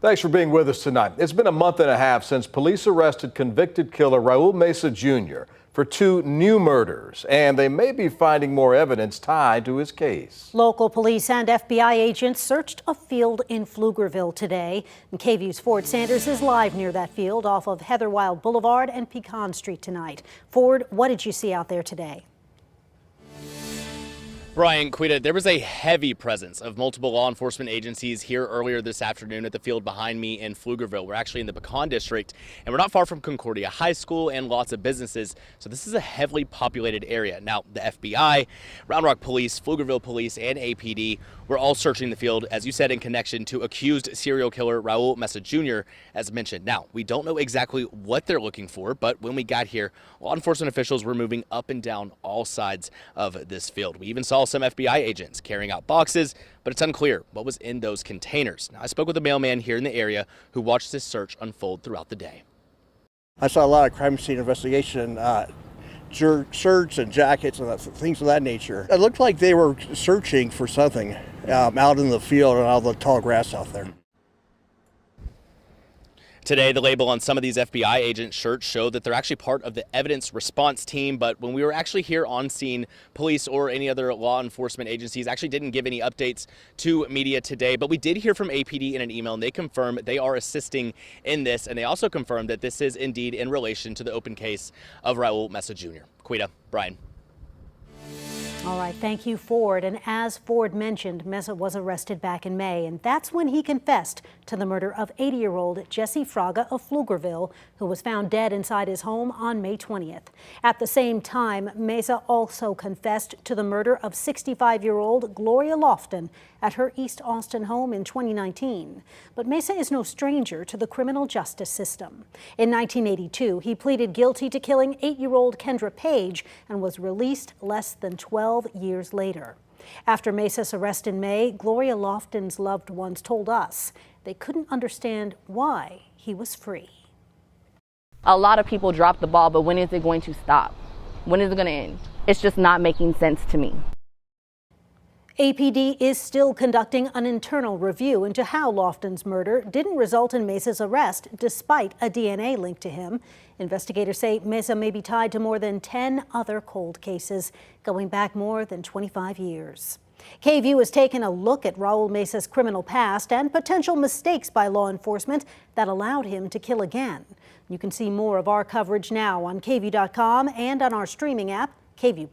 Thanks for being with us tonight. It's been a month and a half since police arrested convicted killer Raul Meza Jr. for 2 new murders, and they may be finding more evidence tied to his case. Local police and FBI agents searched a field in Pflugerville today. And KVUE's Ford Sanders is live near that field off of Heather Wild Boulevard and Pecan Street tonight. Ford, what did you see out there today? Brian, Quita, there was a heavy presence of multiple law enforcement agencies here earlier this afternoon at the field behind me in Pflugerville. We're actually in the Pecan district, and we're not far from Concordia High School and lots of businesses, so this is a heavily populated area. Now, the FBI, Round Rock Police, Pflugerville Police, and APD were all searching the field, as you said, in connection to accused serial killer Raul Meza Jr., as mentioned. Now, we don't know exactly what they're looking for, but when we got here, law enforcement officials were moving up and down all sides of this field. We even saw some FBI agents carrying out boxes, but it's unclear what was in those containers. Now, I spoke with a mailman here in the area who watched this search unfold throughout the day. I saw a lot of crime scene investigation, shirts and jackets and things of that nature. It looked like they were searching for something out in the field and all the tall grass out there. Today, the label on some of these FBI agent shirts showed that they're actually part of the evidence response team, but when we were actually here on scene, police or any other law enforcement agencies actually didn't give any updates to media today. But we did hear from APD in an email, and they confirmed they are assisting in this, and they also confirmed that this is indeed in relation to the open case of Raul Meza Jr. Quita, Brian. All right, thank you, Ford. And as Ford mentioned, Meza was arrested back in May, and that's when he confessed to the murder of 80-year-old Jesse Fraga of Pflugerville, who was found dead inside his home on May 20th. At the same time, Meza also confessed to the murder of 65-year-old Gloria Lofton at her East Austin home in 2019. But Meza is no stranger to the criminal justice system. In 1982, he pleaded guilty to killing 8-year-old Kendra Page and was released less than 12 years later. After Meza's arrest in May, Gloria Lofton's loved ones told us they couldn't understand why he was free. A lot of people drop the ball, but when is it going to stop? When is it going to end? It's just not making sense to me. APD is still conducting an internal review into how Lofton's murder didn't result in Meza's arrest, despite a DNA link to him. Investigators say Meza may be tied to more than 10 other cold cases going back more than 25 years. KVUE has taken a look at Raul Meza's criminal past and potential mistakes by law enforcement that allowed him to kill again. You can see more of our coverage now on KVUE.com and on our streaming app, KVUE+.